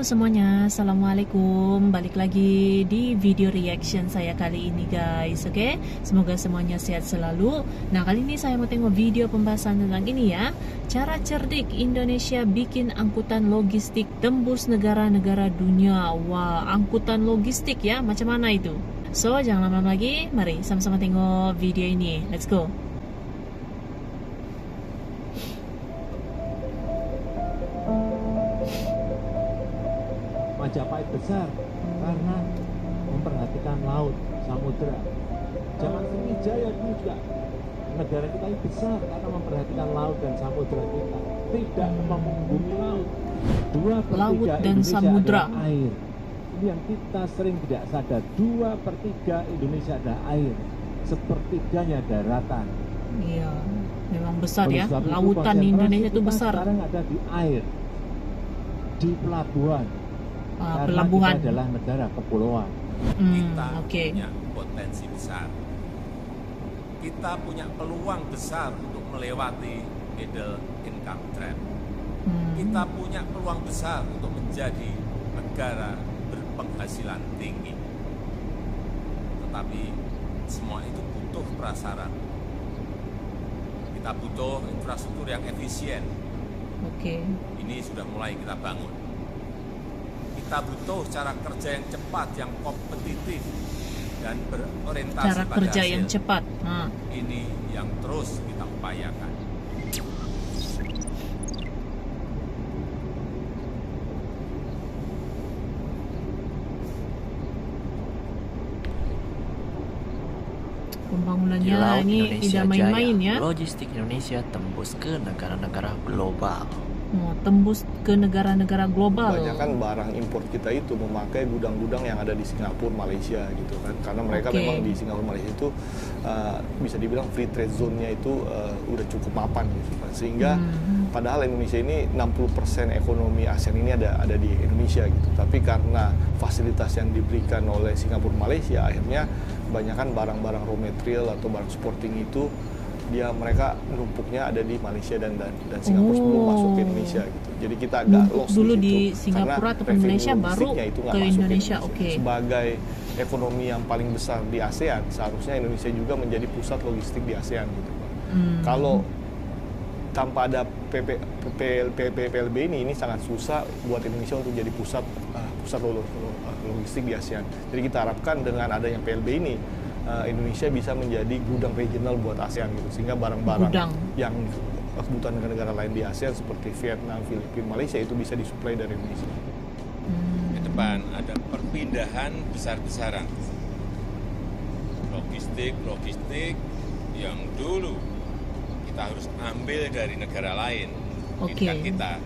semuanya, Assalamualaikum. Balik lagi di video reaction saya kali ini guys. Oke, semoga semuanya sehat selalu. Nah, kali ini saya mau tengok video pembahasan tentang ini ya. Cara cerdik Indonesia bikin angkutan logistik tembus negara-negara dunia. Wah, angkutan logistik ya, macam mana itu? So, jangan lama-lama lagi, mari sama-sama tengok video ini. Let's go. Majapahit besar karena memperhatikan laut, samudera. Zaman Sriwijaya dulu juga negara kita ini besar karena memperhatikan laut dan samudera kita. Tidak mengungguli laut. 2/3 Laut dan Indonesia samudera. adalah air. Ini yang kita sering tidak sadar. 2/3 Indonesia adalah air. Sepertiganya daratan. Iya, memang besar ya. Oleh sebab itu, Lautan di Indonesia itu konsentrasi kita besar. sekarang ada di air, di pelabuhan. Karena Pelabuhan. kita adalah negara kepulauan. Kita Oke. punya potensi besar. Kita punya peluang besar untuk melewati middle income trap. Kita punya peluang besar untuk menjadi negara berpenghasilan tinggi. Tetapi semua itu butuh prasyarat. Kita butuh infrastruktur yang efisien. Oke. Ini sudah mulai kita bangun. Kita butuh cara kerja yang cepat, yang kompetitif, dan berorientasi Cara pada kerja hasil. yang cepat. Ini yang terus kita upayakan. Pembangunannya Di Laut ini Indonesia tidak Jaya, main-main ya. logistik Indonesia tembus ke negara-negara global. Mau tembus ke negara-negara global. Kebanyakan barang impor kita itu memakai gudang-gudang yang ada di Singapura, Malaysia gitu kan. Karena mereka Oke. memang di Singapura, Malaysia itu bisa dibilang free trade zone-nya itu udah cukup mapan gitu kan. Sehingga padahal Indonesia ini 60% ekonomi ASEAN ini ada di Indonesia gitu. Tapi karena fasilitas yang diberikan oleh Singapura, Malaysia, akhirnya kebanyakan barang-barang raw material atau barang supporting itu mereka numpuknya ada di Malaysia dan Singapura sebelum masuk ke Indonesia gitu. Jadi kita agak Numpuk lost dulu situ. di Karena Singapura atau revenue Malaysia baru logistiknya itu nggak ke masuk Indonesia. Oke. Sebagai ekonomi yang paling besar di ASEAN, seharusnya Indonesia juga menjadi pusat logistik di ASEAN gitu, Pak. Kalau tanpa ada PLB ini sangat susah buat Indonesia untuk jadi pusat logistik di ASEAN. Jadi kita harapkan dengan adanya PLB ini Indonesia bisa menjadi gudang regional buat ASEAN gitu, sehingga barang-barang yang kebutuhan negara-negara lain di ASEAN seperti Vietnam, Filipina, Malaysia itu bisa disuplai dari Indonesia. Ke depan ada perpindahan besar-besaran. Logistik yang dulu kita harus ambil dari negara lain. Oke. Ikan kita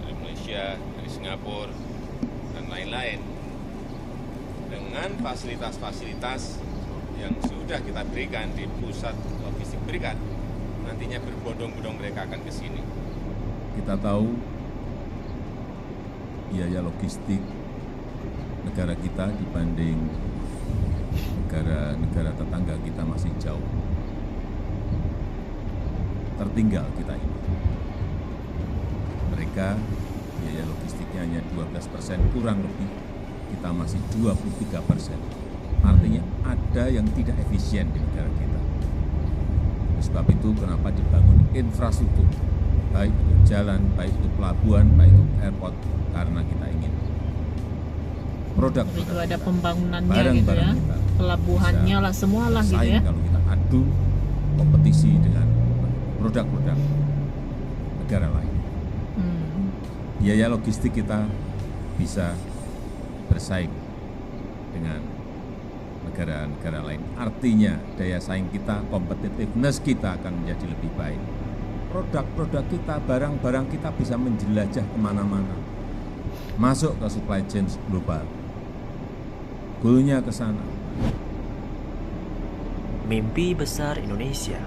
dari Malaysia, dari Singapura, dan lain-lain. Dengan fasilitas-fasilitas yang sudah kita berikan di pusat logistik berikan, nantinya berbondong-bondong mereka akan ke sini. Kita tahu biaya logistik negara kita dibanding negara-negara tetangga kita masih jauh. Tertinggal kita ini. Mereka biaya logistiknya hanya 12%, kurang lebih. Kita masih 23%. Artinya ada yang tidak efisien di negara kita. Oleh sebab itu kenapa dibangun infrastruktur, baik itu jalan, baik itu pelabuhan, baik itu airport, karena kita ingin produk Itu ada kita, pembangunannya gitu barang-barang ya. kita Pelabuhannya lah, semualah gitu bersaing ya. kalau kita adu kompetisi dengan produk-produk negara lain. Biaya logistik kita bisa bersaing dengan negara-negara lain. Artinya daya saing kita, competitiveness kita akan menjadi lebih baik. Produk-produk kita, barang-barang kita bisa menjelajah kemana-mana. Masuk ke supply chain global. Goalnya ke sana. Mimpi besar Indonesia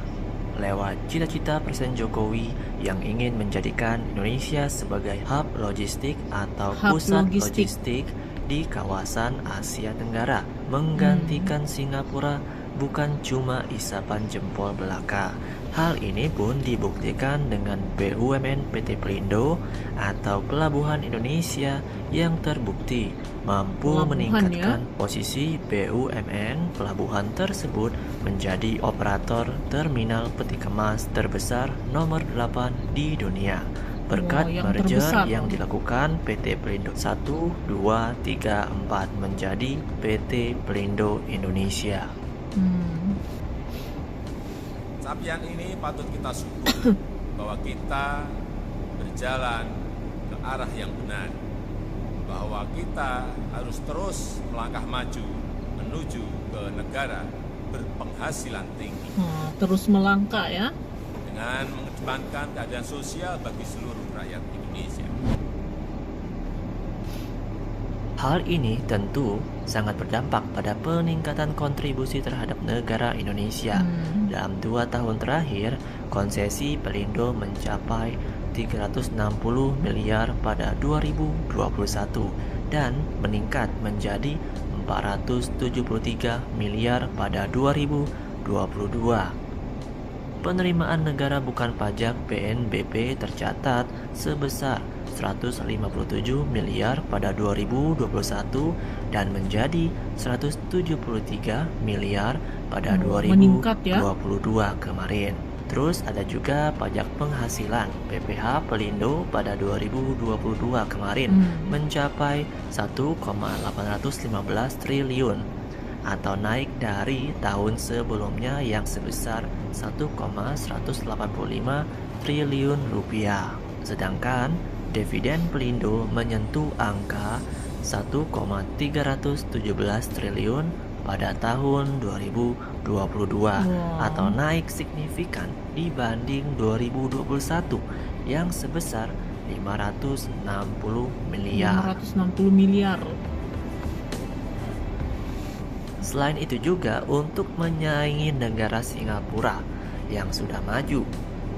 lewat cita-cita Presiden Jokowi yang ingin menjadikan Indonesia sebagai hub logistik atau Hub pusat logistik. logistik di kawasan Asia Tenggara, menggantikan Singapura bukan cuma isapan jempol belaka. Hal ini pun dibuktikan dengan BUMN PT Pelindo atau Pelabuhan Indonesia yang terbukti mampu Pelabuhan, meningkatkan posisi BUMN pelabuhan tersebut menjadi operator terminal peti kemas terbesar nomor 8 di dunia. Berkat yang merger terbesar. yang dilakukan PT Pelindo 1, 2, 3, 4 menjadi PT Pelindo Indonesia. Capaian ini patut kita syukur bahwa kita berjalan ke arah yang benar, bahwa kita harus terus melangkah maju menuju ke negara berpenghasilan tinggi Terus melangkah ya. dengan mengedepankan keadilan sosial bagi seluruh rakyat Indonesia. Hal ini tentu sangat berdampak pada peningkatan kontribusi terhadap negara Indonesia. Dalam 2 tahun terakhir, konsesi Pelindo mencapai 360 miliar pada 2021 dan meningkat menjadi 473 miliar pada 2022. Penerimaan negara bukan pajak PNBP tercatat sebesar 157 miliar pada 2021 dan menjadi 173 miliar pada 2022 kemarin. Terus ada juga pajak penghasilan PPH Pelindo pada 2022 kemarin mencapai 1,815 triliun atau naik dari tahun sebelumnya yang sebesar 1,185 triliun rupiah. Sedangkan dividen Pelindo menyentuh angka 1,317 triliun pada tahun 2022 atau naik signifikan dibanding 2021 yang sebesar 560 miliar. 560 miliar. Selain itu juga untuk menyaingi negara Singapura yang sudah maju,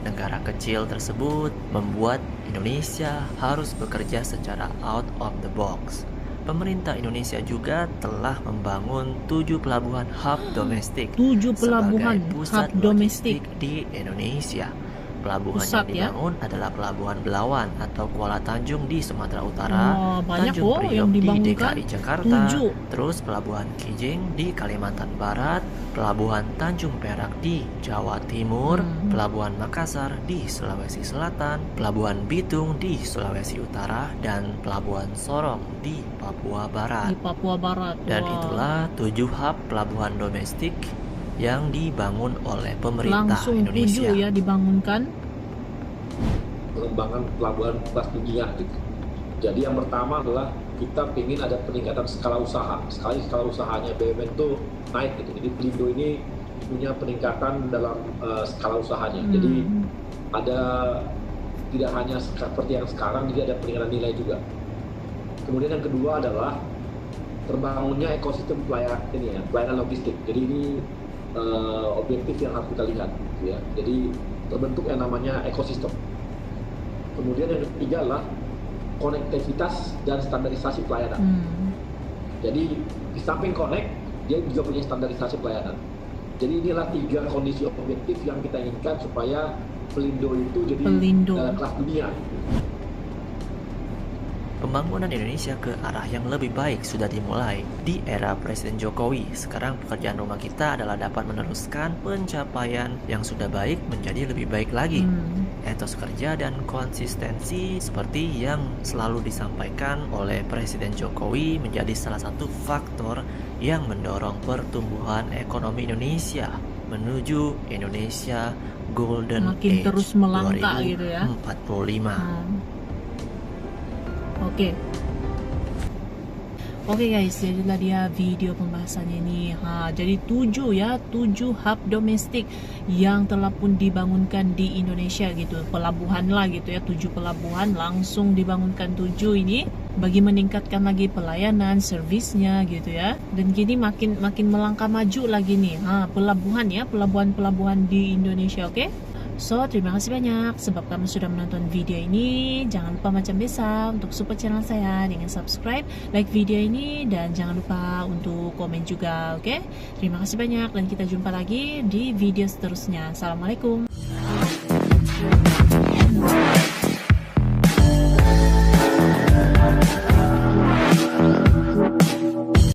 negara kecil tersebut membuat Indonesia harus bekerja secara out of the box. Pemerintah Indonesia juga telah membangun 7 pelabuhan hub domestik 7 pelabuhan sebagai pusat hub domestik logistik di Indonesia. Pelabuhan Pusat, yang dibangun adalah Pelabuhan Belawan atau Kuala Tanjung di Sumatera Utara, banyak Tanjung Priok yang di dibangunkan. DKI Jakarta, 7. terus Pelabuhan Kijing di Kalimantan Barat, Pelabuhan Tanjung Perak di Jawa Timur, Pelabuhan Makassar di Sulawesi Selatan, Pelabuhan Bitung di Sulawesi Utara, dan Pelabuhan Sorong di Papua Barat. Di Papua Barat. Dan itulah 7 hub pelabuhan domestik yang dibangun oleh pemerintah langsung Indonesia. 7 ya dibangunkan. Pengembangan pelabuhan kelas dunia gitu. Jadi yang pertama adalah kita ingin ada peningkatan skala usaha. Sekali skala usahanya BUMN itu naik gitu. Jadi Pelindo ini punya peningkatan dalam skala usahanya. Jadi ada tidak hanya seperti yang sekarang, jadi ada peningkatan nilai juga. Kemudian yang kedua adalah terbangunnya ekosistem pelayanan logistik. Jadi ini objektif yang harus kita lihat, gitu ya. Jadi terbentuk yang namanya ekosistem. Kemudian yang ketiga adalah konektivitas dan standarisasi pelayanan. Jadi di samping connect, dia juga punya standarisasi pelayanan. Jadi inilah 3 kondisi objektif yang kita inginkan supaya Pelindo itu jadi kelas dunia. Pembangunan Indonesia ke arah yang lebih baik sudah dimulai di era Presiden Jokowi. Sekarang pekerjaan rumah kita adalah dapat meneruskan pencapaian yang sudah baik menjadi lebih baik lagi. Etos kerja dan konsistensi seperti yang selalu disampaikan oleh Presiden Jokowi menjadi salah satu faktor yang mendorong pertumbuhan ekonomi Indonesia menuju Indonesia Golden Makin Age terus melangkah 2045. gitu ya. Oke guys, jadilah dia video pembahasannya ini. Jadi 7 hub domestik yang telah pun dibangunkan di Indonesia gitu. Pelabuhan lah gitu ya, 7 pelabuhan langsung dibangunkan 7 ini bagi meningkatkan lagi pelayanan, servisnya gitu ya. Dan gini makin melangkah maju lagi nih. Pelabuhan ya, pelabuhan di Indonesia, oke? So, terima kasih banyak sebab kamu sudah menonton video ini. Jangan lupa macam biasa untuk support channel saya dengan subscribe, like video ini, dan jangan lupa untuk komen juga, oke? Terima kasih banyak dan kita jumpa lagi di video seterusnya. Assalamualaikum.